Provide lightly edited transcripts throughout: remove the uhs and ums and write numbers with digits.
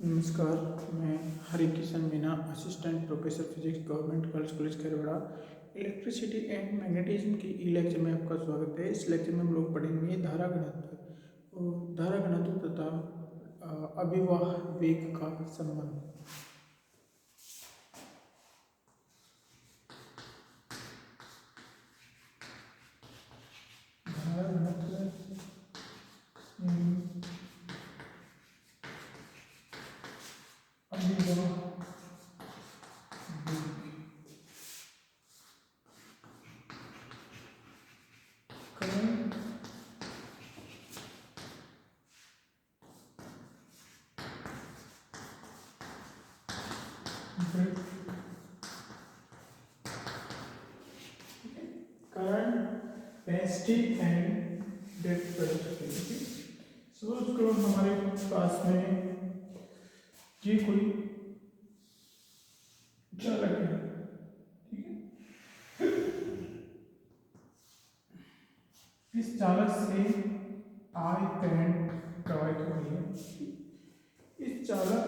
नमस्कार। मैं Hari Kishan Meena, assistant professor physics, government girls college Kherwara. Electricity and magnetism की ई लेक्चर में आपका स्वागत है। इस लेक्चर में हम लोग पढ़ेंगे धारा घनत्व और धारा घनत्व तथा अभिवाह वेग का संबंध। धारा घनत्व अभिवाह current density and depth velocity. Suppose करो हमारे पास में ये कोई चालक है, ठीक है। इस चालक से आई करंट प्रवाहित हो रही है। इस चालक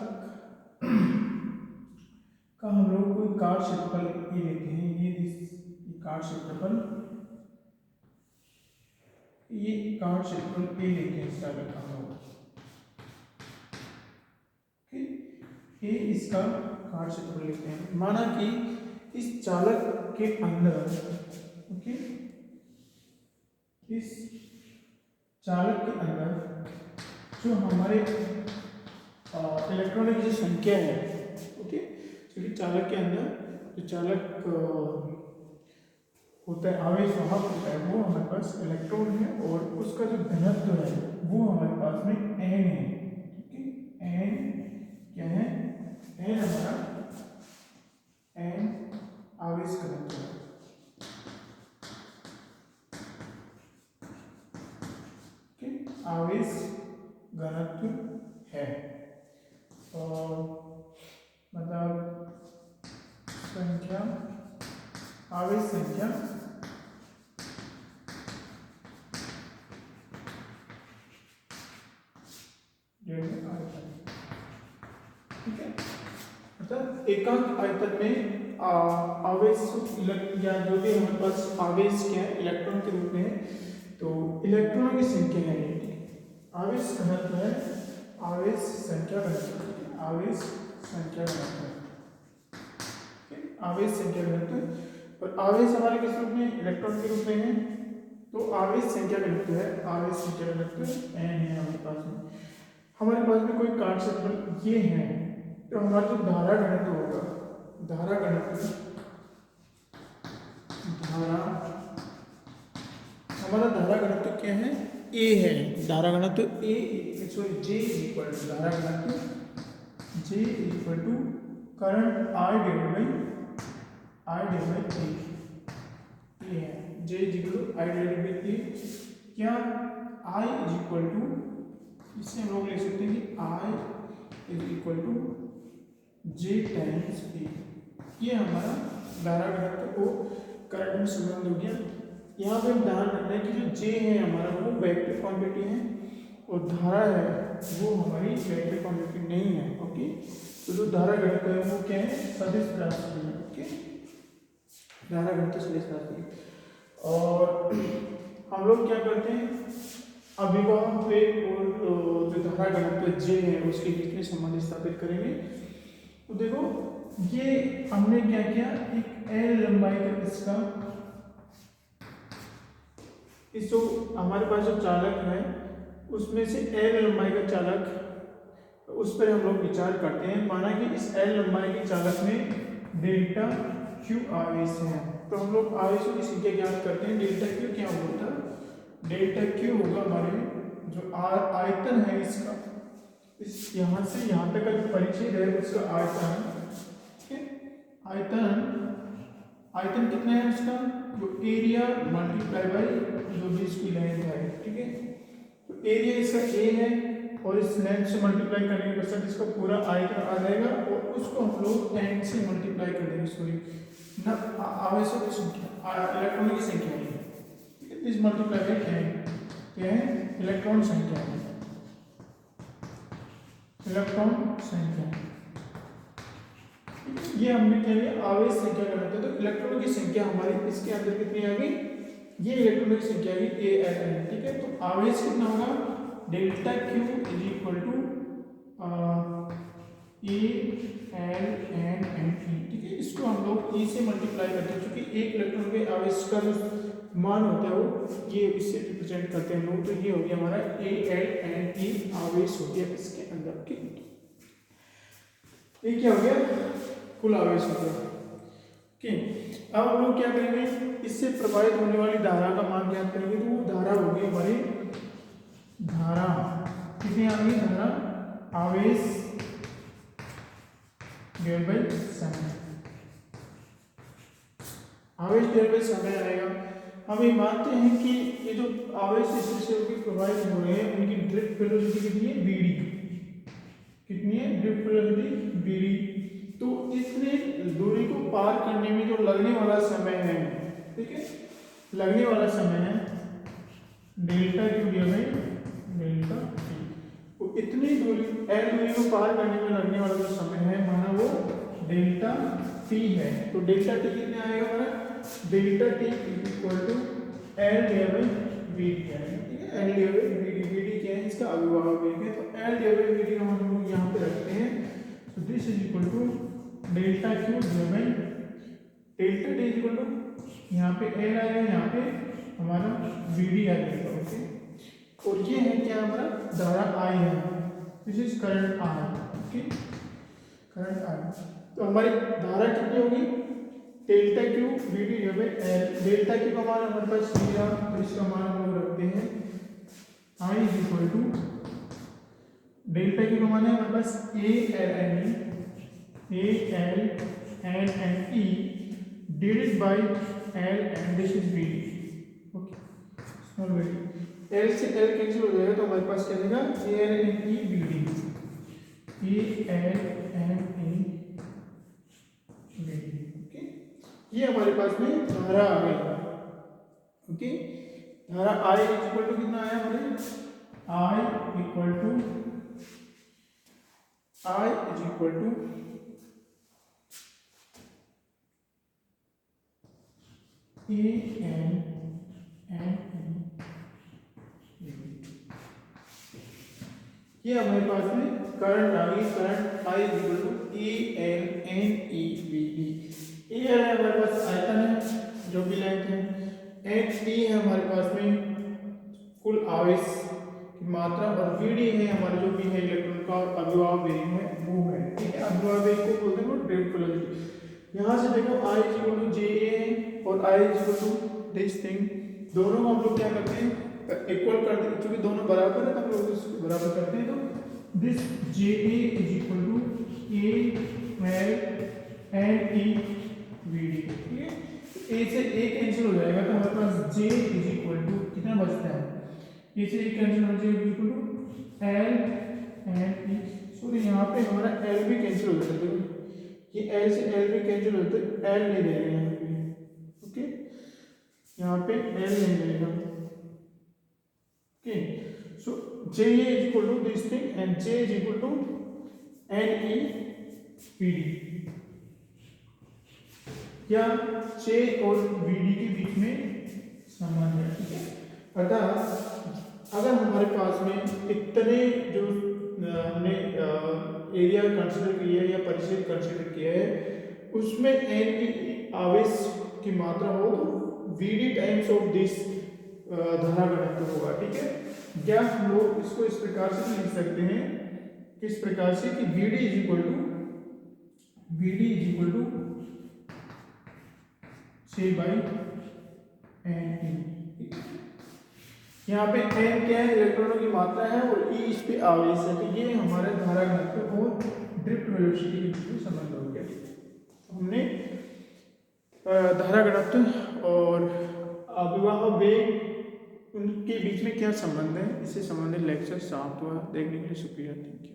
का हम लोग कोई कार क्षेत्रफल ये लेते हैं। ये कार क्षेत्रफल ये कार क्षेत्रफल ए लेते हैं इस चालक का हम लोग, ठीक। ये इसका कार क्षेत्रफल लेते हैं। माना कि इस चालक के अंदर, ओके, इस चालक के अंदर जो हमारे इलेक्ट्रॉनों की जो संख्या है, ओके, क्योंकि चालक के अंदर जो चालक होता है, आवेश वाहक होता है, वो हमारे पास इलेक्ट्रॉन है और उसका जो घनत्व है वो हमारे पास में n है, ठीक है। n क्या है? n हमारा n आवेश घनत्व है, आवेश घनत्व है। और मतलब संख्या, आवेश संख्या आयतन, ठीक है। मतलब एकांक आयतन में आवेश या जो भी हमारे पास आवेश क्या है इलेक्ट्रॉन के रूप में है, तो इलेक्ट्रॉनों की संख्या है ये। आवेश घनत्व है, आवेश संख्या घनत्व, आवेश संख्या घनत्व, आवेश संख्या घनत्व। और आवेश हमारे किस रूप में? इलेक्ट्रॉन के रूप में है, तो आवेश संख्या घनत्व है, आवेश संख्या घनत्व n है हमारे पास में। हमारे पास में कोई कार क्षेत्रफल ये है, तो हमारा जो धारा घनत्व होगा, धारा घनत्व, हमारा धारा घनत्व क्या है? A है। धारा घनत्व A sorry J equal to धारा घनत्व J equal to current I divide by A, ये है J equal to I divide by A। क्या I इज इक्वल टू, इससे हम लोग लिख सकते हैं कि I is equal to J times A। ये हमारा धारा घनत्व को करंट में संबंध हो गया। यहाँ पे हम ध्यान रखना है कि जो J है हमारा वो वेक्टर क्वांटिटी है और धारा है वो हमारी वेक्टर क्वांटिटी नहीं है, ओके। तो जो धारा घनत्व है वो क्या है? सदिश राशि है, ओके। धारा घनत्व सदिश राशि। और हम लोग क्या करते हैं, अभिवाह वेग और जो धारा घनत्व J है उसके बीच में संबंध स्थापित करेंगे। तो देखो ये हमने क्या किया, एक L लंबाई का इसका, इस जो हमारे पास जो चालक है उसमें से L लंबाई का चालक, उस पर हम लोग विचार करते हैं। माना कि इस L लंबाई के चालक में डेल्टा Q आवेश है, तो हम लोग आवेशों की संख्या ज्ञात करते हैं। डेल्टा Q क्या होता है? डेल्टा Q होगा हमारे जो आयतन है इसका, इस यहाँ से यहाँ तक का जो परिच्छेद है उसका आयतन, ठीक है। आयतन कितना है उसका? जो एरिया मल्टीप्लाई बाई जो भी इसकी लेंथ है, ठीक है। तो एरिया इसका A है और इस लेंथ से मल्टीप्लाई करने के पश्चात इसका पूरा आयतन आ जाएगा और उसको हम लोग n से मल्टीप्लाई कर देंगे, सॉरी ना, आवेशों की संख्या, इलेक्ट्रॉनों की संख्या है, ठीक है। इस मल्टीप्लाई बाई n क्या है? इलेक्ट्रॉन संख्या है। इलेक्ट्रॉन संख्या। ये हमने क्या लिया, आवेश संख्या का मतलब, तो इलेक्ट्रॉनों की संख्या हमारी इसके अंदर कितनी आ गई, ये इलेक्ट्रॉनों की संख्या आ गई ALN, ठीक है। तो आवेश कितना होगा, delta Q is equal to ALN/NE, ठीक है। इसको हम लोग E से मल्टीप्लाई करते हैं, क्योंकि एक इलेक्ट्रॉन के आवेश का जो मान होता है वो ये इससे रिप्रेजेंट करते हैं लोग, तो ये हो गया हमारा ALNE आवेश हो गया इसके अंदर के। ये क्या हो गया, कुल आवेश हो गया, ठीक। अब हम लोग क्या करेंगे, इससे प्रभावित होने वाली धारा का मान ज्ञात करेंगे। तो वो धारा होगी हमारी धारा कितनी आ गई, धारा आवेश डिवाइड बाय समय, आवेश डिवाइड बाय समय आएगा। हम ये मानते हैं कि ये जो आवेश इस से प्रभावित हो रहे हैं उनकी ड्रिफ्ट वेलोसिटी कितनी है, BD, कितनी है ड्रिफ्ट वेलोसिटी BD। तो इतने दूरी को पार करने में जो लगने वाला समय है, ठीक है, लगने वाला समय है डेल्टा Q दिया है डेल्टा T। तो इतनी दूरी L दूरी को पार करने में लगने वाला जो समय है माना वो डेल्टा T है। तो डेल्टा T कितने आएगा हमारा, delta T equal to L divide by BD आएगा, ठीक है। L divide by BD, BD क्या है, इसका अभिभाज्य वेग है। तो L डिवाइड बाय BD हम लोग यहाँ पे रखते हैं। तो this is equal to delta Q divide by delta T equal to यहाँ पे L आएगा, यहाँ पे हमारा BD आ जाएगा, ओके। और ये है क्या हमारा धारा I है, this is current I, okay, current I। तो हमारी धारा कितनी होगी, delta Q BD divide by L। Delta Q का मान हमारे पास दिया, तो इसका मान हम लोग रखते हैं I is equal to delta Q का मान है हमारे पास ALNE divided by L and this is BD, okay, small BD। L से L कैंसिल हो जाएगा तो हमारे पास क्या रहेगा, ALNE BD, ओके। ये हमारे पास में धारा आ गई, ओके। धारा I इज इक्वल टू कितना आया हमारे, I इक्वल टू ये हमारे पास में करंट आ गई, current I is equal to ALNEBD। A है हमारे पास आयतन है जो भी लेंथ है, HT है हमारे पास में कुल आवेश की मात्रा, और VD है हमारे जो भी है इलेक्ट्रॉन का अभिभाज्य वेग है वो है, ठीक है। अभिभाज्य वेग को बोलते हैं ड्रिफ्ट वेलोसिटी। यहाँ से देखो I is equal to JA है और I is equal to this thing, दोनों को हम लोग क्या करते हैं, इक्वल कर देते, क्योंकि दोनों बराबर है तो हम लोग इसको बराबर करते हैं। तो this JA is equal to ALNEBD, ठीक है। A से A कैंसिल हो जाएगा तो हमारे पास J इज इक्वल टू कितना बचता है, A से A कैंसिल हो जाएगा इक्वल टू LNE, सॉरी यहाँ पे हमारा L भी कैंसिल हो जाता है, ये L से L भी कैंसिल होता है, L नहीं रहेगा यहाँ पे, ओके, यहाँ पे L नहीं रहेगा, okay. So J is equal to this thing and J is equal to NEBD, या J और BD के बीच में संबंध है, ठीक है। अर्थात अगर हमारे पास में इतने जो हमने एरिया कंसीडर किया है या परिसर कंसीडर किया है उसमें NE आवेश की मात्रा हो तो VD टाइम्स ऑफ दिस धारा घनत्व होगा, ठीक है। क्या हम लोग इसको इस प्रकार से लिख सकते हैं, किस प्रकार से कि VD is equal to J by NE। यहाँ पे N क्या है, इलेक्ट्रॉनों की मात्रा है, और E इस पे आवेश है। तो ये हमारे धारा घनत्व और ड्रिफ्ट वेलोसिटी के बीच में संबंध हो गया। हमने धारा घनत्व और अभिवाह वेग उनके बीच में क्या संबंध है, इससे संबंधित लेक्चर समाप्त हुआ। देखने के लिए शुक्रिया, थैंक यू।